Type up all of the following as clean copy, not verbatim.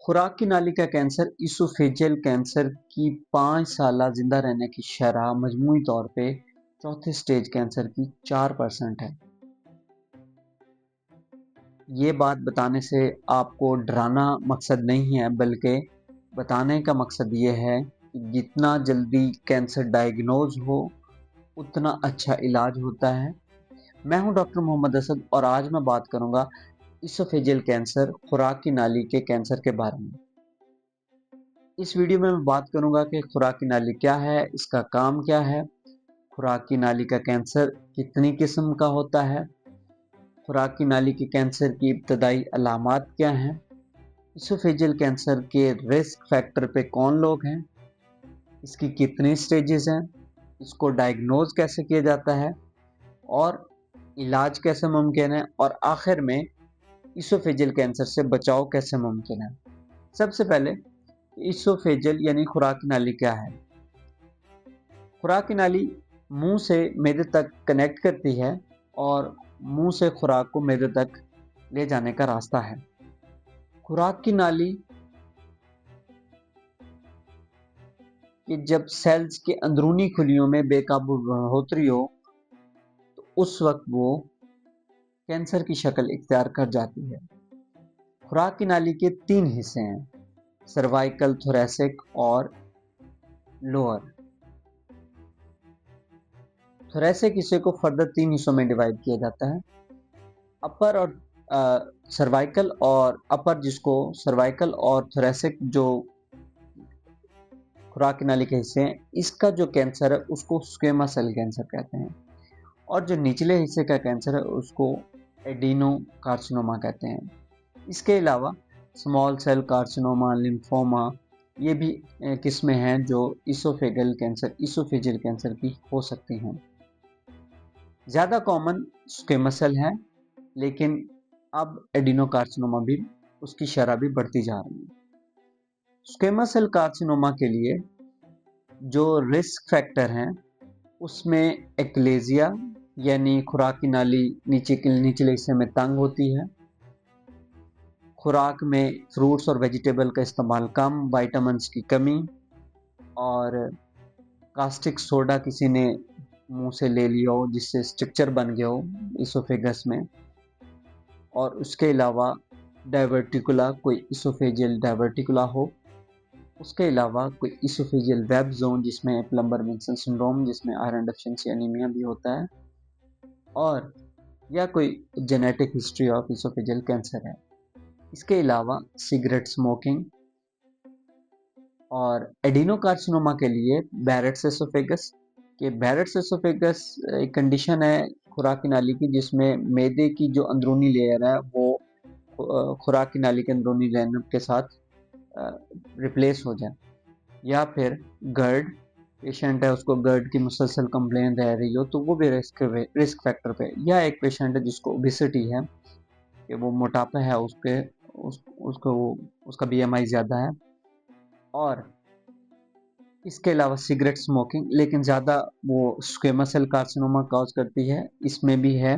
खुराक की नाली का कैंसर इसोफेजियल कैंसर की 5 साल जिंदा रहने की शरह मजमूई तौर पे चौथे स्टेज कैंसर की 4% है। ये बात बताने से आपको डराना मकसद नहीं है, बल्कि बताने का मकसद ये है कि जितना जल्दी कैंसर डायग्नोज हो उतना अच्छा इलाज होता है। मैं हूं डॉक्टर मोहम्मद असद और आज मैं बात करूंगा इसोफेजियल कैंसर खुराक की नाली के कैंसर के बारे में। इस वीडियो में मैं बात करूंगा कि खुराक की नाली क्या है, इसका काम क्या है, खुराक की नाली का कैंसर कितनी किस्म का होता है, खुराक की नाली के कैंसर की इब्तदाई अलामात क्या हैं, इसोफेजियल कैंसर के रिस्क फैक्टर पे कौन लोग हैं, इसकी कितनी स्टेजेस हैं, इसको डायग्नोज कैसे किया जाता है और इलाज कैसे मुमकिन है, और आखिर में इसोफेजियल कैंसर से बचाव कैसे मुमकिन है। सबसे पहले इसोफेजियल यानी खुराक की नाली क्या है। खुराक की नाली मुंह से मैदे तक कनेक्ट करती है और मुंह से खुराक को मैदे तक ले जाने का रास्ता है। खुराक की नाली कि जब सेल्स के अंदरूनी खुलियों में बेकाबू बढ़ोतरी हो तो उस वक्त वो कैंसर की शक्ल इख्तियार कर जाती है। खुराक की नाली के 3 हिस्से हैं, सर्वाइकल, थोरैसिक और लोअर। थोरैसिक हिस्से को फर्दर 3 हिस्सों में डिवाइड किया जाता है, अपर और सर्वाइकल और अपर, जिसको सर्वाइकल और थोरैसिक जो खुराक की नाली के हिस्से हैं, इसका जो कैंसर है उसको स्क्वेमा सेल कैंसर कहते हैं, और जो निचले हिस्से का कैंसर है उसको एडिनो कार्सिनोमा कहते हैं। इसके अलावा स्मॉल सेल कार्सिनोमा, लिम्फोमा, ये भी किस्में हैं जो इसोफेजियल कैंसर की हो सकती हैं। ज़्यादा कॉमन स्क्वेमा सेल है, लेकिन अब एडिनोकार्सिनोमा भी उसकी शरह भी बढ़ती जा रही है। स्क्वेमा सेल कार्सिनोमा के लिए जो रिस्क फैक्टर हैं उसमें एक्लेजिया यानी खुराक की नाली निचले हिस्से में तंग होती है, खुराक में फ्रूट्स और वेजिटेबल का इस्तेमाल कम, विटामिन्स की कमी, और कास्टिक सोडा किसी ने मुंह से ले लिया हो जिससे स्ट्रक्चर बन गया हो इसोफेगस में, और उसके अलावा डायवर्टिकुला, कोई इसोफेजियल डायवर्टिकुला हो, उसके अलावा कोई इसोफेजियल वेब जोन जिसमें प्लम्बर विल्सन सिंड्रोम, जिसमें आयरन डेफिशिएंसी एनीमिया भी होता है, और या कोई genetic history of oesophageal cancer है। इसके अलावा सिगरेट स्मोकिंग, और एडिनोकार्सिनोमा के लिए बैरेट्स एसोफेगस। कि बैरेट्स एसोफेगस एक कंडीशन है खुराक की नाली की जिसमें मैदे की जो अंदरूनी लेयर है वो खुराक की नाली के अंदरूनी लेयर के साथ रिप्लेस हो जाए, या फिर गर्ड पेशेंट है, उसको गर्ड की मुसलसल कंप्लेन रह रही हो तो वो भी रिस्क फैक्टर पे, या एक पेशेंट है जिसको ओबेसिटी है कि वो मोटापा है, उसको उसका बीएमआई ज़्यादा है, और इसके अलावा सिगरेट स्मोकिंग, लेकिन ज़्यादा वो स्क्वेमस सेल कार्सिनोमा कॉज करती है, इसमें भी है,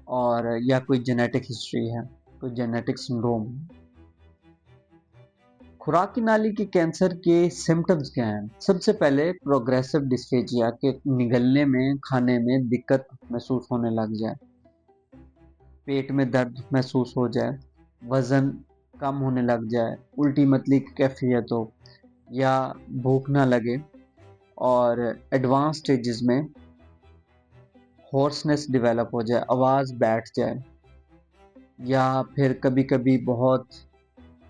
और या कोई जेनेटिक हिस्ट्री है, कोई जेनेटिक सिंड्रोम। खुराक की नाली के कैंसर के सिम्टम्स क्या हैं। सबसे पहले प्रोग्रेसिव डिस्फेजिया के निगलने में, खाने में दिक्कत महसूस होने लग जाए, पेट में दर्द महसूस हो जाए, वजन कम होने लग जाए, उल्टी मतली की कैफियत हो या भूख ना लगे, और एडवांस स्टेजेस में हॉर्सनेस डेवलप हो जाए, आवाज़ बैठ जाए, या फिर कभी कभी बहुत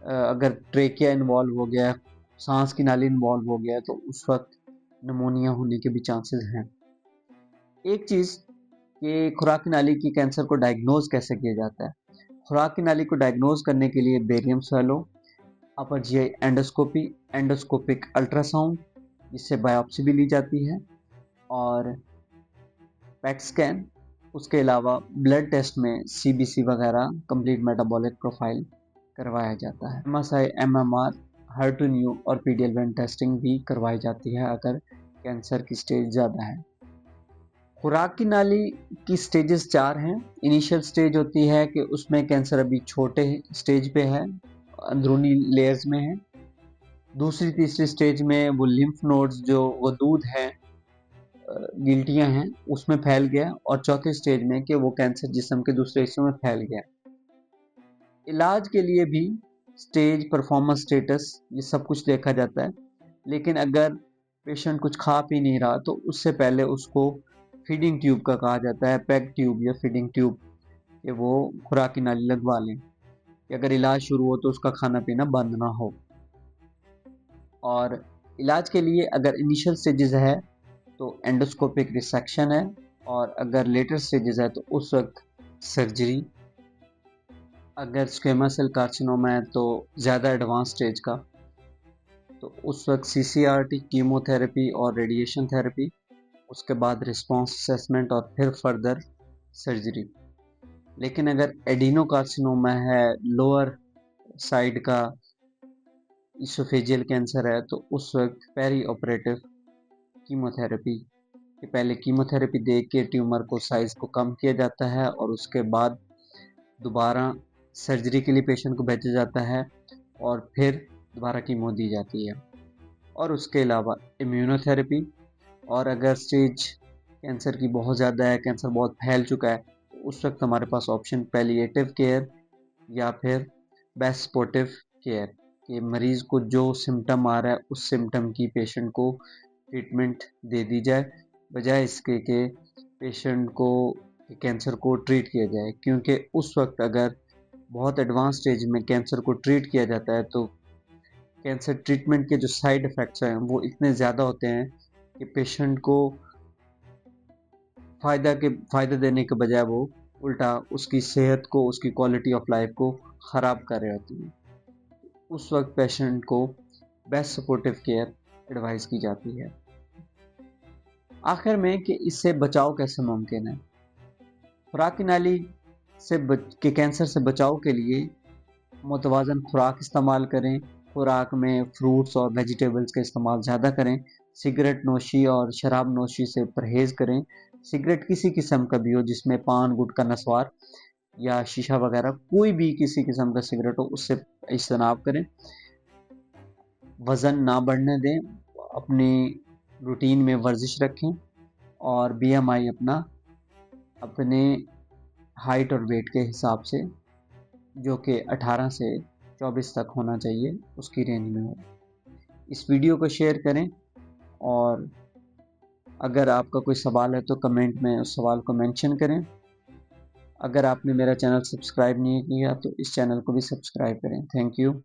अगर ट्रेकिया इन्वॉल्व हो गया, सांस की नाली इन्वॉल्व हो गया, तो उस वक्त निमोनिया होने के भी चांसेस हैं। एक चीज़ कि खुराक की नाली की कैंसर को डायग्नोज कैसे किया जाता है। खुराक की नाली को डायग्नोज करने के लिए barium swallow, upper GI endoscopy, endoscopic ultrasound जिससे बायोप्सी भी ली जाती है, और पेट स्कैन, उसके अलावा ब्लड टेस्ट में सीबीसी वगैरह, कंप्लीट मेटाबॉलिक प्रोफाइल करवाया जाता है। एमएसआई, एमएमआर, HER2/neu और पीडीएल1 टेस्टिंग भी करवाई जाती है अगर कैंसर की स्टेज ज़्यादा है। खुराक की नाली की स्टेजेस 4 हैं। इनिशियल स्टेज होती है कि उसमें कैंसर अभी छोटे स्टेज पे है अंदरूनी लेयर्स में है। दूसरी तीसरी स्टेज में वो लिम्फ नोड्स जो वो दूध है, गिल्टियां हैं, उसमें फैल गया। और चौथी स्टेज में कि वो कैंसर जिस्म के दूसरे हिस्सों में फैल गया। इलाज के लिए भी स्टेज, परफॉर्मेंस स्टेटस, ये सब कुछ देखा जाता है। लेकिन अगर पेशेंट कुछ खा पी नहीं रहा तो उससे पहले उसको फीडिंग ट्यूब का कहा जाता है, पैक ट्यूब या फीडिंग ट्यूब, कि वो खुराक की नाली लगवा लें कि अगर इलाज शुरू हो तो उसका खाना पीना बंद ना हो। और इलाज के लिए अगर इनिशियल स्टेजेस है तो एंडोस्कोपिक रिसेक्शन है, और अगर लेटर स्टेजेस है तो उस वक्त सर्जरी। अगर स्क्वेमस सेल कार्सिनोमा है तो ज़्यादा एडवांस स्टेज का, तो उस वक्त सीसीआरटी, कीमोथेरेपी और रेडिएशन थेरेपी, उसके बाद रिस्पांस असेसमेंट और फिर फर्दर सर्जरी। लेकिन अगर एडिनोकार्सिनोमा है, लोअर साइड का इसोफेजियल कैंसर है, तो उस वक्त पेरी ऑपरेटिव कीमोथेरेपी, कि पहले कीमोथेरेपी दे के ट्यूमर को साइज को कम किया जाता है और उसके बाद दोबारा सर्जरी के लिए पेशेंट को भेजा जाता है और फिर दोबारा कीमो दी जाती है। और उसके अलावा इम्यूनोथेरेपी। और अगर स्टेज कैंसर की बहुत ज़्यादा है, कैंसर बहुत फैल चुका है, तो उस वक्त हमारे पास ऑप्शन पैलिएटिव केयर या फिर बेस्ट सपोर्टिव केयर, कि मरीज़ को जो सिम्टम आ रहा है उस सिम्टम की पेशेंट को ट्रीटमेंट दे दी जाए, बजाय इसके कि पेशेंट को कैंसर को ट्रीट किया जाए। क्योंकि उस वक्त अगर बहुत एडवांस स्टेज में कैंसर को ट्रीट किया जाता है तो कैंसर ट्रीटमेंट के जो साइड इफ़ेक्ट्स हैं वो इतने ज़्यादा होते हैं कि पेशेंट को फ़ायदा देने के बजाय वो उल्टा उसकी सेहत को, उसकी क्वालिटी ऑफ लाइफ को ख़राब कर रहे होते हैं। उस वक्त पेशेंट को बेस्ट सपोर्टिव केयर एडवाइस की जाती है। आखिर में कि इससे बचाव कैसे मुमकिन है। खुराक की नाली के कैंसर से बचाव के लिए मुतवाज़न खुराक इस्तेमाल करें, खुराक में फ्रूट्स और वेजिटेबल्स का इस्तेमाल ज़्यादा करें, सिगरेट नोशी और शराब नोशी से परहेज़ करें। सिगरेट किसी किस्म का भी हो, जिसमें पान, गुटखा, नस्वार या शीशा वगैरह कोई भी किसी किस्म का सिगरेट हो, उससे इज्तनाब करें। वज़न ना बढ़ने दें, अपनी रूटीन में वर्जिश रखें और बीएमआई अपने हाइट और वेट के हिसाब से, जो कि 18 से 24 तक होना चाहिए, उसकी रेंज में हो। इस वीडियो को शेयर करें और अगर आपका कोई सवाल है तो कमेंट में उस सवाल को मेंशन करें। अगर आपने मेरा चैनल सब्सक्राइब नहीं किया तो इस चैनल को भी सब्सक्राइब करें। Thank you.